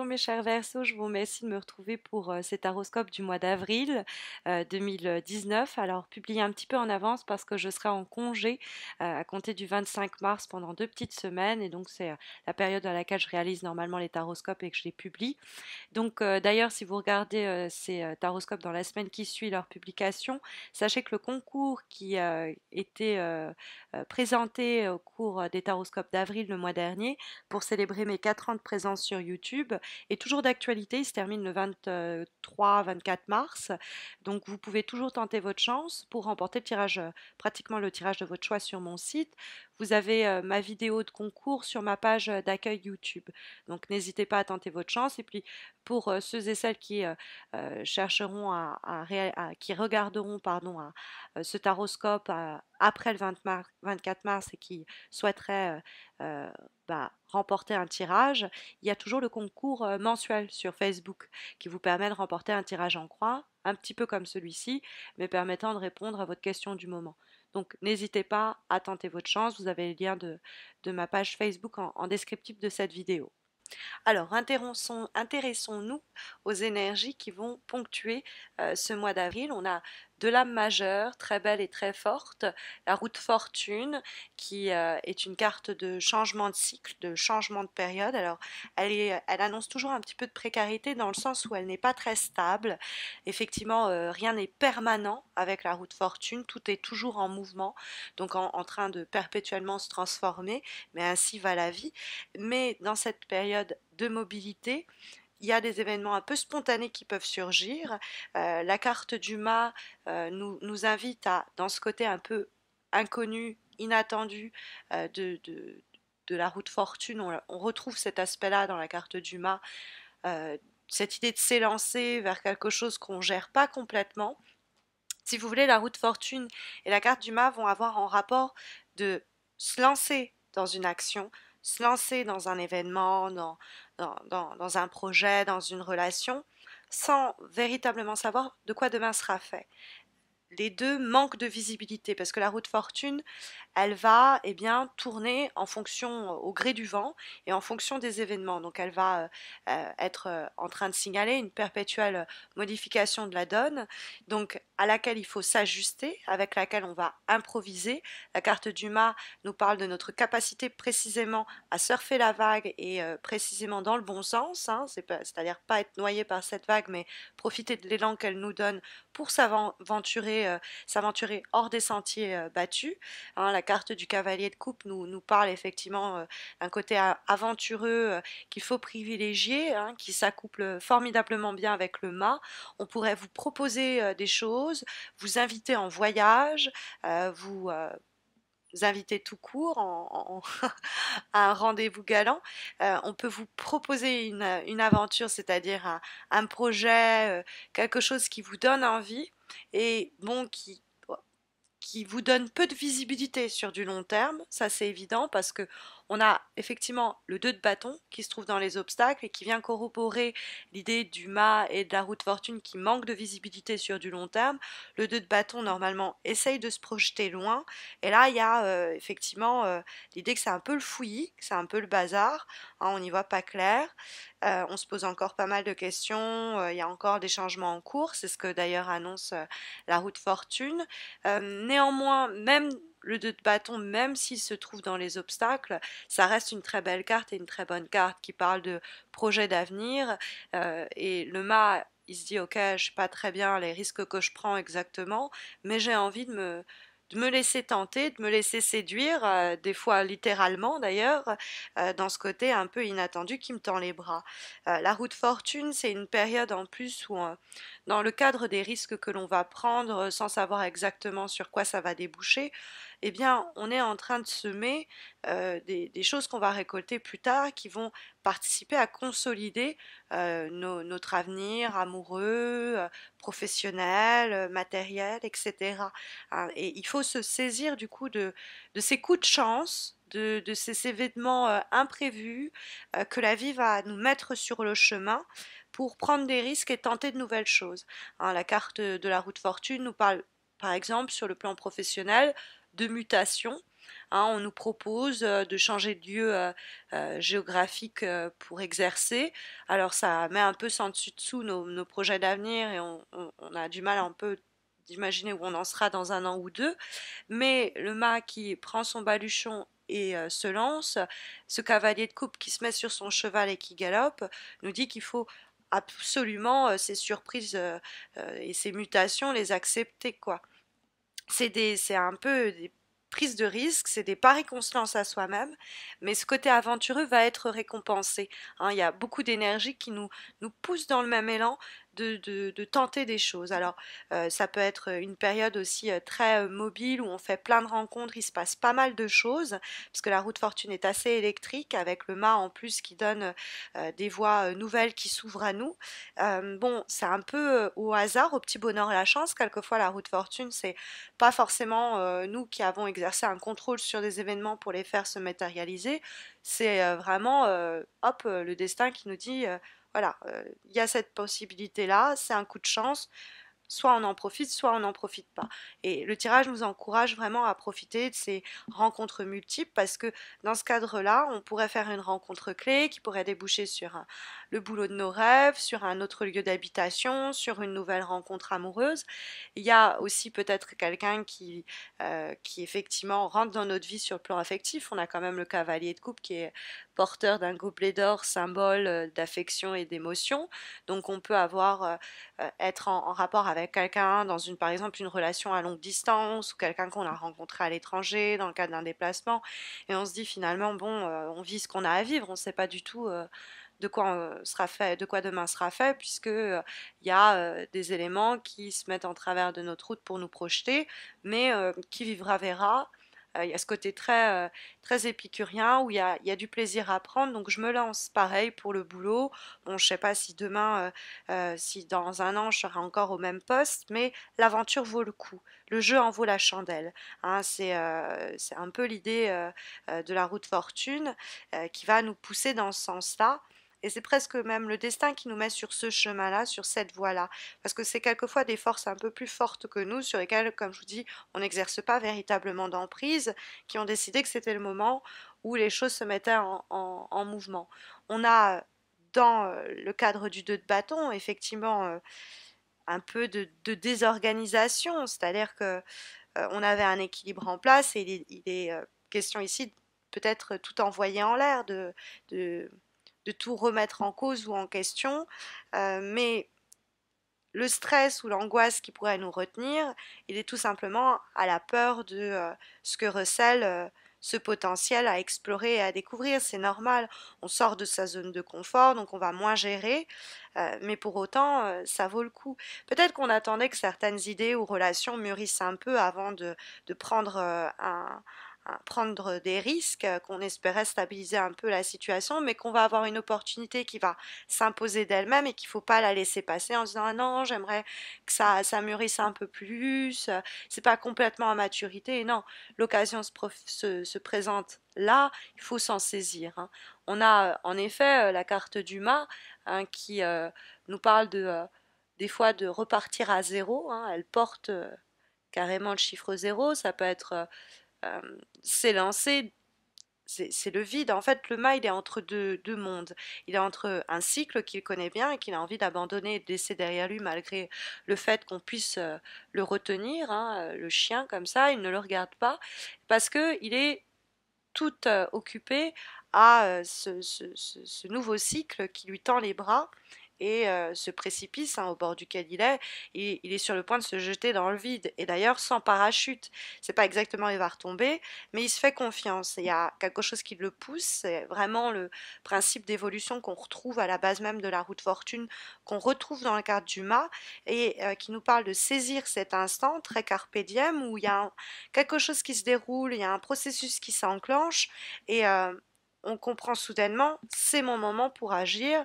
mes chers Verseaux, je vous remercie de me retrouver pour cet horoscope du mois d'avril 2019. Alors publié un petit peu en avance parce que je serai en congé à compter du 25 mars pendant 2 petites semaines et donc c'est la période à laquelle je réalise normalement les taroscopes et que je les publie. Donc d'ailleurs, si vous regardez ces taroscopes dans la semaine qui suit leur publication, sachez que le concours qui était présenté au cours des taroscopes d'avril le mois dernier pour célébrer mes 4 ans de présence sur YouTube est toujours d'actualité. Il se termine le 23-24 mars. Donc vous pouvez toujours tenter votre chance pour remporter le tirage, pratiquement le tirage de votre choix sur mon site. Vous avez ma vidéo de concours sur ma page d'accueil YouTube. Donc n'hésitez pas à tenter votre chance. Et puis pour ceux et celles qui chercheront qui regarderont pardon, ce taroscope après le 24 mars et qui souhaiteraient remporter un tirage, il y a toujours le concours mensuel sur Facebook qui vous permet de remporter un tirage en croix, un petit peu comme celui-ci, mais permettant de répondre à votre question du moment. Donc n'hésitez pas à tenter votre chance, vous avez le lien de ma page Facebook en descriptif de cette vidéo. Alors, intéressons-nous aux énergies qui vont ponctuer ce mois d'avril. On a de l'âme majeure, très belle et très forte, la roue de fortune, qui est une carte de changement de cycle, de changement de période. Alors, elle annonce toujours un petit peu de précarité dans le sens où elle n'est pas très stable. Effectivement, rien n'est permanent avec la roue de fortune, tout est toujours en mouvement, donc en train de perpétuellement se transformer, mais ainsi va la vie. Mais dans cette période de mobilité, il y a des événements un peu spontanés qui peuvent surgir. La carte du mât nous invite à, dans ce côté un peu inconnu, inattendu de la roue de fortune, on retrouve cet aspect-là dans la carte du mât, cette idée de s'élancer vers quelque chose qu'on ne gère pas complètement. Si vous voulez, la roue de fortune et la carte du mât vont avoir en rapport de se lancer dans une action, se lancer dans un événement, dans un projet, dans une relation, sans véritablement savoir de quoi demain sera fait. Les deux manquent de visibilité parce que la roue de fortune, elle va tourner en fonction, au gré du vent et en fonction des événements. Donc elle va être en train de signaler une perpétuelle modification de la donne, donc à laquelle il faut s'ajuster, avec laquelle on va improviser. La carte du mât nous parle de notre capacité précisément à surfer la vague et précisément dans le bon sens, hein, c'est-à-dire pas être noyé par cette vague, mais profiter de l'élan qu'elle nous donne pour s'aventurer hors des sentiers battus. Hein, la carte du cavalier de coupe nous parle effectivement d'un côté aventureux qu'il faut privilégier, hein, qui s'accouple formidablement bien avec le mât. On pourrait vous proposer des choses, vous inviter en voyage, vous inviter tout court à un rendez-vous galant. On peut vous proposer une aventure, c'est-à-dire un projet, quelque chose qui vous donne envie et bon, qui vous donne peu de visibilité sur du long terme, ça c'est évident parce que on a effectivement le 2 de bâton qui se trouve dans les obstacles et qui vient corroborer l'idée du mât et de la roue de fortune qui manque de visibilité sur du long terme. Le 2 de bâton normalement essaye de se projeter loin et là il y a effectivement l'idée que c'est un peu le fouillis, que c'est un peu le bazar, hein, on n'y voit pas clair. On se pose encore pas mal de questions, il y a encore des changements en cours, c'est ce que d'ailleurs annonce la roue de fortune. Néanmoins, même le 2 de bâton, même s'il se trouve dans les obstacles, ça reste une très belle carte et une très bonne carte qui parle de projet d'avenir. Et le mât, il se dit, ok, je ne sais pas très bien les risques que je prends exactement, mais j'ai envie de me laisser tenter, de me laisser séduire, des fois littéralement d'ailleurs, dans ce côté un peu inattendu qui me tend les bras. La roue de fortune, c'est une période en plus où, dans le cadre des risques que l'on va prendre sans savoir exactement sur quoi ça va déboucher, eh bien, on est en train de semer des choses qu'on va récolter plus tard qui vont participer à consolider notre avenir amoureux, professionnel, matériel, etc. Hein. Et il faut se saisir du coup de ces coups de chance, de ces événements imprévus que la vie va nous mettre sur le chemin pour prendre des risques et tenter de nouvelles choses. Hein, la carte de la roue de fortune nous parle par exemple sur le plan professionnel de mutation. hein. On nous propose de changer de lieu géographique pour exercer. Alors ça met un peu sans dessus dessous nos projets d'avenir et on a du mal un peu d'imaginer où on en sera dans un an ou deux. Mais le mât qui prend son baluchon et se lance, ce cavalier de coupe qui se met sur son cheval et qui galope, nous dit qu'il faut absolument ces surprises et ces mutations les accepter, quoi. C'est un peu des prises de risques, c'est des paris qu'on se lance à soi-même, mais ce côté aventureux va être récompensé, hein. Il y a beaucoup d'énergie qui nous pousse dans le même élan de tenter des choses. Alors, ça peut être une période aussi très mobile où on fait plein de rencontres, il se passe pas mal de choses, parce que la route fortune est assez électrique, avec le mât en plus qui donne des voies nouvelles qui s'ouvrent à nous. Bon, c'est un peu au hasard, au petit bonheur la chance. Quelquefois, la route fortune, c'est pas forcément nous qui avons exercé un contrôle sur des événements pour les faire se matérialiser. C'est vraiment, hop, le destin qui nous dit, voilà, il y a cette possibilité-là, c'est un coup de chance, soit on en profite, soit on n'en profite pas. Et le tirage nous encourage vraiment à profiter de ces rencontres multiples parce que dans ce cadre-là, on pourrait faire une rencontre clé qui pourrait déboucher sur le boulot de nos rêves, sur un autre lieu d'habitation, sur une nouvelle rencontre amoureuse. Il y a aussi peut-être quelqu'un qui effectivement rentre dans notre vie sur le plan affectif. On a quand même le cavalier de coupe qui est porteur d'un gobelet d'or, symbole d'affection et d'émotion. Donc on peut avoir être en rapport avec quelqu'un dans une, par exemple, une relation à longue distance ou quelqu'un qu'on a rencontré à l'étranger dans le cadre d'un déplacement et on se dit finalement bon on vit ce qu'on a à vivre, on ne sait pas du tout de quoi sera fait, de quoi demain sera fait, puisque il y a des éléments qui se mettent en travers de notre route pour nous projeter, mais qui vivra verra. Il y a ce côté très épicurien où il y a du plaisir à prendre, donc je me lance. Pareil pour le boulot. Bon, je sais pas si demain, si dans un an je serai encore au même poste, mais l'aventure vaut le coup. Le jeu en vaut la chandelle, hein. C'est un peu l'idée de la route fortune qui va nous pousser dans ce sens-là. Et c'est presque même le destin qui nous met sur ce chemin-là, sur cette voie-là. Parce que c'est quelquefois des forces un peu plus fortes que nous, sur lesquelles, comme je vous dis, on n'exerce pas véritablement d'emprise, qui ont décidé que c'était le moment où les choses se mettaient en mouvement. On a, dans le cadre du 2 de bâton, effectivement, un peu de désorganisation, c'est-à-dire que on avait un équilibre en place et il est question ici peut-être tout envoyer en l'air, de de tout remettre en cause ou en question, mais le stress ou l'angoisse qui pourrait nous retenir, il est tout simplement à la peur de ce que recèle ce potentiel à explorer et à découvrir. C'est normal, on sort de sa zone de confort, donc on va moins gérer, mais pour autant, ça vaut le coup. Peut-être qu'on attendait que certaines idées ou relations mûrissent un peu avant de prendre prendre des risques, qu'on espérait stabiliser un peu la situation, mais qu'on va avoir une opportunité qui va s'imposer d'elle-même et qu'il ne faut pas la laisser passer en disant ah non, j'aimerais que ça mûrisse un peu plus, c'est pas complètement à maturité. Et non, l'occasion se présente là, il faut s'en saisir, hein. On a en effet la carte du mât, hein, qui nous parle des fois de repartir à zéro, hein. Elle porte carrément le chiffre zéro, ça peut être s'élancer, c'est le vide. En fait, le mât, il est entre deux mondes. Il est entre un cycle qu'il connaît bien et qu'il a envie d'abandonner et de laisser derrière lui, malgré le fait qu'on puisse le retenir, hein, le chien, comme ça, il ne le regarde pas, parce qu'il est tout occupé à ce nouveau cycle qui lui tend les bras et ce précipice, hein, au bord duquel il est sur le point de se jeter dans le vide. Et d'ailleurs, sans parachute, c'est pas exactement où il va retomber, mais il se fait confiance. Il y a quelque chose qui le pousse. C'est vraiment le principe d'évolution qu'on retrouve à la base même de la route fortune, qu'on retrouve dans le cadre du mât et qui nous parle de saisir cet instant très carpe diem où il y a quelque chose qui se déroule, il y a un processus qui s'enclenche et on comprend soudainement, c'est mon moment pour agir.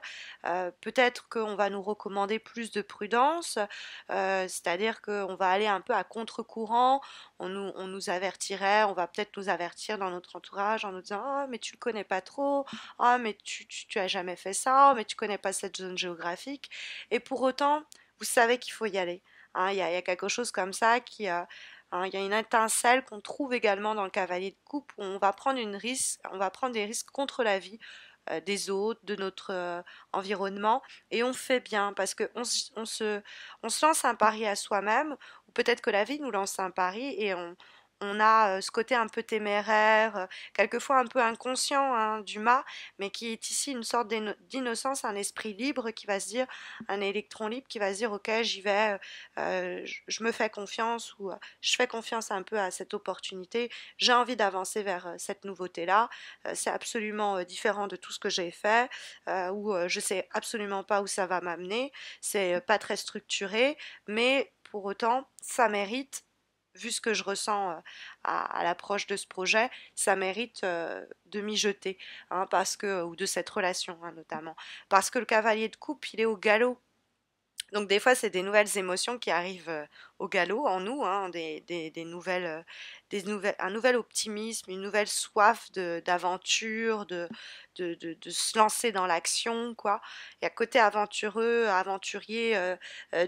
Peut-être qu'on va nous recommander plus de prudence, c'est-à-dire qu'on va aller un peu à contre-courant, on nous avertirait, on va peut-être nous avertir dans notre entourage en nous disant ah mais tu le connais pas trop, ah mais tu as jamais fait ça, ah, mais tu connais pas cette zone géographique. Et pour autant, vous savez qu'il faut y aller, hein. Il y a quelque chose comme ça qui hein. Il y a une étincelle qu'on trouve également dans le cavalier de coupe où on va prendre des risques contre la vie des autres, de notre environnement, et on fait bien parce que on se lance un pari à soi-même, ou peut-être que la vie nous lance un pari et on a ce côté un peu téméraire, quelquefois un peu inconscient, hein, du mât, mais qui est ici une sorte d'innocence, un esprit libre qui va se dire, un électron libre qui va se dire ok j'y vais, je me fais confiance, ou je fais confiance un peu à cette opportunité, j'ai envie d'avancer vers cette nouveauté-là, c'est absolument différent de tout ce que j'ai fait, ou je sais absolument pas où ça va m'amener, c'est pas très structuré, mais pour autant ça mérite, vu ce que je ressens à l'approche de ce projet, ça mérite de m'y jeter, hein, parce que, ou de cette relation, hein, notamment, parce que le cavalier de coupe, il est au galop. Donc des fois, c'est des nouvelles émotions qui arrivent au galop en nous, hein, un nouvel optimisme, une nouvelle soif d'aventure, de se lancer dans l'action, quoi. Il y a côté aventureux, aventurier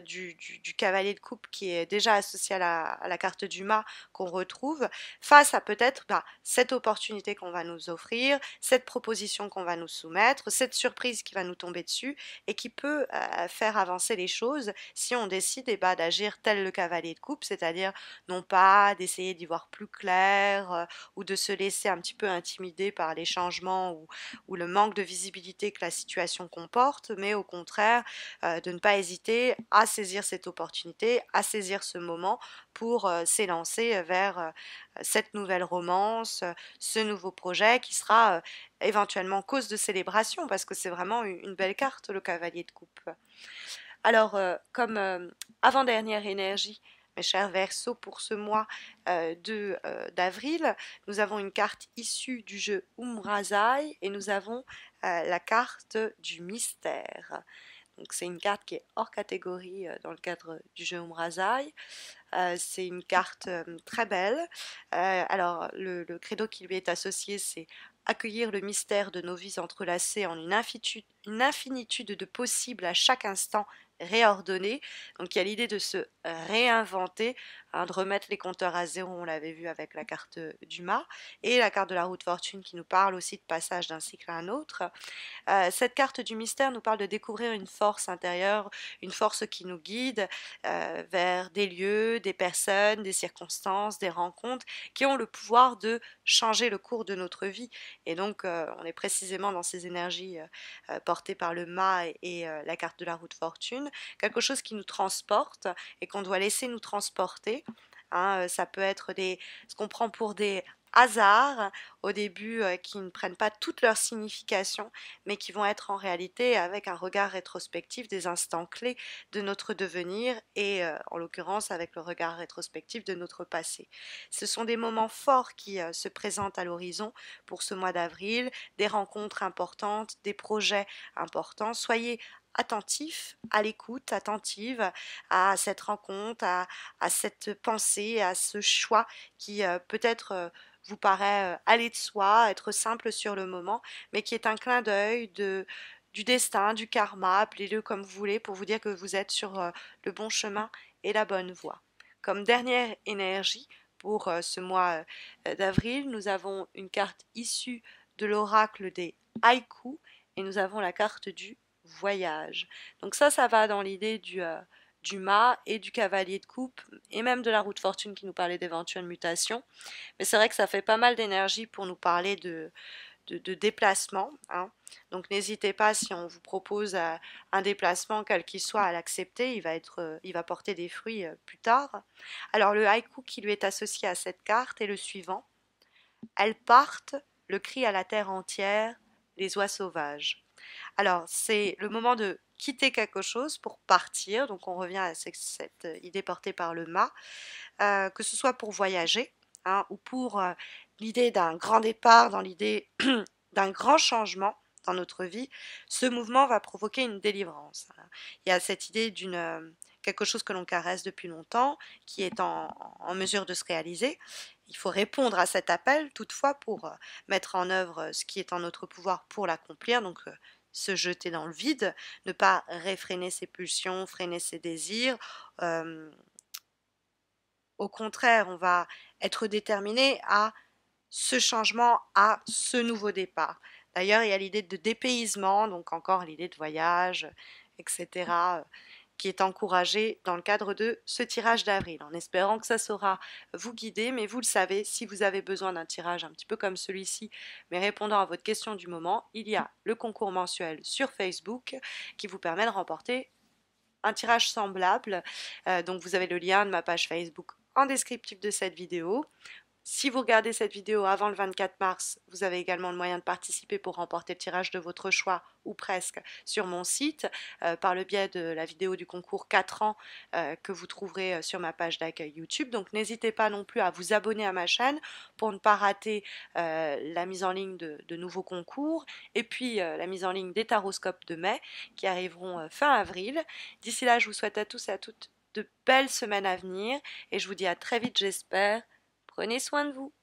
du cavalier de coupe qui est déjà associé à la carte du mât qu'on retrouve, face à peut-être cette opportunité qu'on va nous offrir, cette proposition qu'on va nous soumettre, cette surprise qui va nous tomber dessus et qui peut faire avancer les choses si on décide d'agir tel le cavalier de coupe, c'est-à-dire non pas d'essayer d'y voir plus clair ou de se laisser un petit peu intimider par les changements ou le manque de visibilité que la situation comporte, mais au contraire de ne pas hésiter à saisir cette opportunité, à saisir ce moment pour s'élancer vers cette nouvelle romance, ce nouveau projet qui sera éventuellement cause de célébration, parce que c'est vraiment une belle carte, le cavalier de coupe. Alors, comme avant-dernière énergie, mes chers Verseaux, pour ce mois d'avril, nous avons une carte issue du jeu Umrazai et nous avons la carte du mystère. Donc c'est une carte qui est hors catégorie dans le cadre du jeu Umrazai. C'est une carte très belle. Alors le credo qui lui est associé, c'est accueillir le mystère de nos vies entrelacées en une infinitude de possibles à chaque instant réordonnés. Donc il y a l'idée de se réinventer, hein, de remettre les compteurs à zéro, on l'avait vu avec la carte du mât, et la carte de la roue de fortune qui nous parle aussi de passage d'un cycle à un autre. Cette carte du mystère nous parle de découvrir une force intérieure, une force qui nous guide vers des lieux, des personnes, des circonstances, des rencontres qui ont le pouvoir de changer le cours de notre vie. Et donc, on est précisément dans ces énergies portées par le mât et la carte de la roue de fortune, quelque chose qui nous transporte et qu'on doit laisser nous transporter. Hein, ça peut être ce qu'on prend pour des hasards au début qui ne prennent pas toute leur signification, mais qui vont être en réalité, avec un regard rétrospectif, des instants clés de notre devenir et en l'occurrence avec le regard rétrospectif de notre passé. Ce sont des moments forts qui se présentent à l'horizon pour ce mois d'avril, des rencontres importantes, des projets importants. Soyez attentif, à l'écoute, attentive à cette rencontre, à cette pensée, à ce choix qui peut-être vous paraît aller de soi, être simple sur le moment, mais qui est un clin d'œil du destin, du karma, appelez-le comme vous voulez, pour vous dire que vous êtes sur le bon chemin et la bonne voie. Comme dernière énergie pour ce mois d'avril, nous avons une carte issue de l'oracle des haïkus et nous avons la carte du voyage. Donc ça va dans l'idée du mât et du cavalier de coupe et même de la roue de fortune qui nous parlait d'éventuelles mutations. Mais c'est vrai que ça fait pas mal d'énergie pour nous parler de déplacement, hein. Donc n'hésitez pas, si on vous propose un déplacement quel qu'il soit, à l'accepter, il va porter des fruits plus tard. Alors le haïku qui lui est associé à cette carte est le suivant. Elles partent, le cri à la terre entière, les oies sauvages. Alors, c'est le moment de quitter quelque chose pour partir. Donc, on revient à cette idée portée par le mât, que ce soit pour voyager, hein, ou pour l'idée d'un grand départ, dans l'idée d'un grand changement dans notre vie. Ce mouvement va provoquer une délivrance. Il y a cette idée d'une quelque chose que l'on caresse depuis longtemps, qui est en mesure de se réaliser. Il faut répondre à cet appel, toutefois, pour mettre en œuvre ce qui est en notre pouvoir pour l'accomplir. Donc, se jeter dans le vide, ne pas réfréner ses pulsions, freiner ses désirs, Au contraire, on va être déterminé à ce changement, à ce nouveau départ. D'ailleurs, il y a l'idée de dépaysement, donc encore l'idée de voyage, etc., qui est encouragée dans le cadre de ce tirage d'avril, en espérant que ça saura vous guider, mais vous le savez, si vous avez besoin d'un tirage un petit peu comme celui-ci, mais répondant à votre question du moment, il y a le concours mensuel sur Facebook qui vous permet de remporter un tirage semblable. Donc vous avez le lien de ma page Facebook en descriptif de cette vidéo. Si vous regardez cette vidéo avant le 24 mars, vous avez également le moyen de participer pour remporter le tirage de votre choix, ou presque, sur mon site, par le biais de la vidéo du concours 4 ans que vous trouverez sur ma page d'accueil YouTube. Donc n'hésitez pas non plus à vous abonner à ma chaîne pour ne pas rater la mise en ligne de nouveaux concours et puis la mise en ligne des taroscopes de mai qui arriveront fin avril. D'ici là, je vous souhaite à tous et à toutes de belles semaines à venir et je vous dis à très vite, j'espère. Prenez soin de vous.